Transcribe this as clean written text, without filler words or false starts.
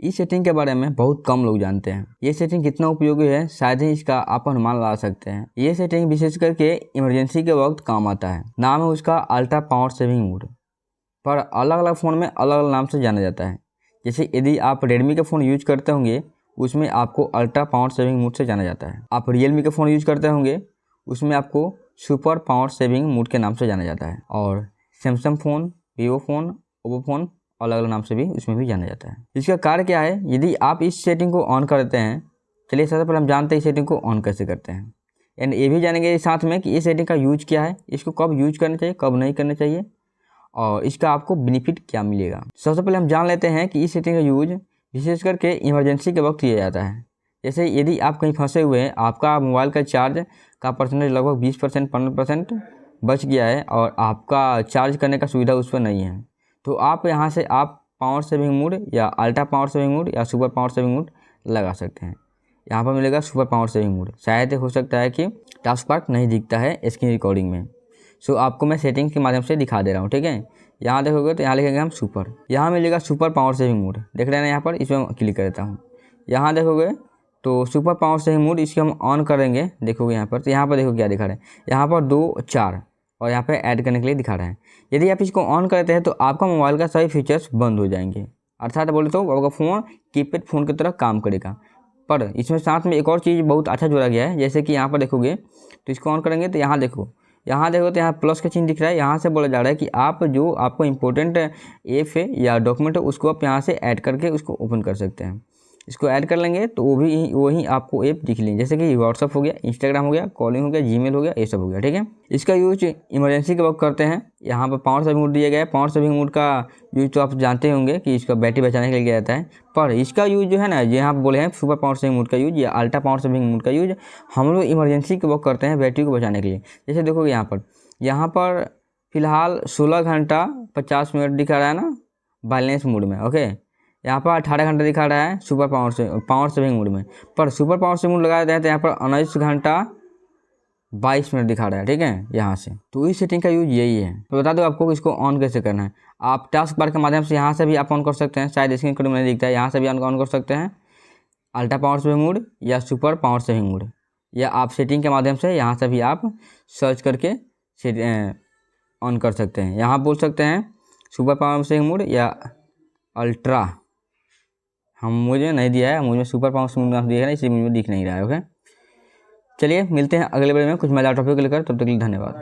इस सेटिंग के बारे में बहुत कम लोग जानते हैं। ये सेटिंग कितना उपयोगी है शायद ही इसका आप अनुमान लगा सकते हैं। ये सेटिंग विशेष करके इमरजेंसी के वक्त काम आता है। नाम है उसका अल्ट्रा पावर सेविंग मोड, पर अलग अलग फ़ोन में अलग अलग नाम से जाना जाता है। जैसे यदि आप रेडमी का फ़ोन यूज करते होंगे उसमें आपको अल्ट्रा पावर सेविंग मोड से जाना जाता है। आप रियलमी का फ़ोन यूज करते होंगे उसमें आपको सुपर पावर सेविंग मोड के नाम से जाना जाता है। और Samsung phone, Vivo phone, Oppo phone अलग अलग नाम से भी उसमें भी जाना जाता है। इसका कार्य क्या है, यदि आप इस सेटिंग को ऑन करते हैं, चलिए सबसे पहले हम जानते हैं इस सेटिंग को ऑन कैसे करते हैं। एंड ये भी जानेंगे साथ में कि ये सेटिंग का यूज क्या है, इसको कब यूज करना चाहिए, कब नहीं करना चाहिए और इसका आपको बेनिफिट क्या मिलेगा। सबसे पहले हम जान लेते हैं कि इस सेटिंग का यूज विशेष करके इमरजेंसी के वक्त किया जाता है। जैसे यदि आप कहीं फंसे हुए हैं, आपका मोबाइल का चार्ज का परसेंटेज लगभग 20% 15% बच गया है और आपका चार्ज करने का सुविधा उस पर नहीं है, तो आप यहाँ से आप पावर सेविंग मोड या अल्ट्रा पावर सेविंग मोड या सुपर पावर सेविंग मोड लगा सकते हैं। यहाँ पर मिलेगा सुपर पावर सेविंग मोड। शायद हो सकता है कि टास्क पार्ट नहीं दिखता है स्क्रीन रिकॉर्डिंग में, सो आपको मैं सेटिंग के माध्यम से दिखा दे रहा हूँ, ठीक है। यहाँ देखोगे तो यहाँ लिखेंगे हम सुपर, यहाँ मिलेगा सुपर पावर सेविंग मोड, देख रहे हैं यहाँ पर। इसमें क्लिक कर देता हूँ, यहाँ देखोगे तो सुपर पावर सेविंग मोड इसको हम ऑन करेंगे। देखोगे यहाँ पर, तो यहाँ पर देखो क्या दिखा रहा है, यहाँ पर 2 4 और यहाँ पे ऐड करने के लिए दिखा रहा है। यदि आप इसको ऑन करते हैं तो आपका मोबाइल का सभी फीचर्स बंद हो जाएंगे, अर्थात बोले तो आपका फ़ोन कीपैड फ़ोन की तरह काम करेगा। पर इसमें साथ में एक और चीज़ बहुत अच्छा जोड़ा गया है, जैसे कि यहाँ पर देखोगे तो इसको ऑन करेंगे तो यहाँ देखो तो यहाँ प्लस का चिन्ह दिख रहा है। यहाँ से बोला जा रहा है कि आप जो आपको इंपॉर्टेंट ऐप है या डॉक्यूमेंट है उसको आप यहाँ से ऐड करके उसको ओपन कर सकते हैं। इसको ऐड कर लेंगे तो वही आपको ऐप दिख लेंगे, जैसे कि व्हाट्सअप हो गया, इंस्टाग्राम हो गया, कॉलिंग हो गया, जीमेल हो गया, ये सब हो गया, ठीक है। इसका यूज इमरजेंसी के वक्त करते हैं। यहाँ पर पावर सेविंग मोड दिया गया है। पावर सेविंग मोड का यूज तो आप जानते होंगे कि इसका बैटरी बचाने के लिए किया जाता है, पर इसका यूज जो है ना, यहाँ बोले हैं सुपर पावर सेविंग मोड का यूज या अल्ट्रा पावर सेविंग मोड का यूज हम लोग इमरजेंसी के वक्त करते हैं बैटरी को बचाने के लिए। जैसे देखोगे यहाँ पर फिलहाल 16 घंटा 50 मिनट दिखा रहा है ना बैलेंस मोड में, ओके। यहाँ पर 18 घंटा दिखा रहा है सुपर पावर सेविंग मोड में, पर सुपर पावर सेविंग मोड लगाया जाता है तो यहाँ पर 19 घंटा 22 मिनट दिखा रहा है, ठीक है। यहाँ से तो इस सेटिंग का यूज यही है। तो बता दो आपको इसको ऑन कैसे करना है। आप टास्क बार के माध्यम से यहाँ से भी आप ऑन कर सकते हैं, शायद स्क्रीन पर नहीं दिखता है, यहाँ से भी ऑन कर सकते हैं अल्ट्रा पावर सेविंग मोड या सुपर पावर सेविंग मोड, या आप सेटिंग के माध्यम से यहाँ से भी आप सर्च करके ऑन कर सकते हैं। यहाँ बोल सकते हैं सुपर पावर सेविंग मोड या अल्ट्रा, मुझे नहीं दिया है, मुझे सुपर पावर सेविंग मोड दिया है ना, इसलिए मुझे दिख नहीं रहा है, ओके। चलिए मिलते हैं अगले वीडियो में कुछ मज़ेदार टॉपिक लेकर, तब तक के लिए धन्यवाद।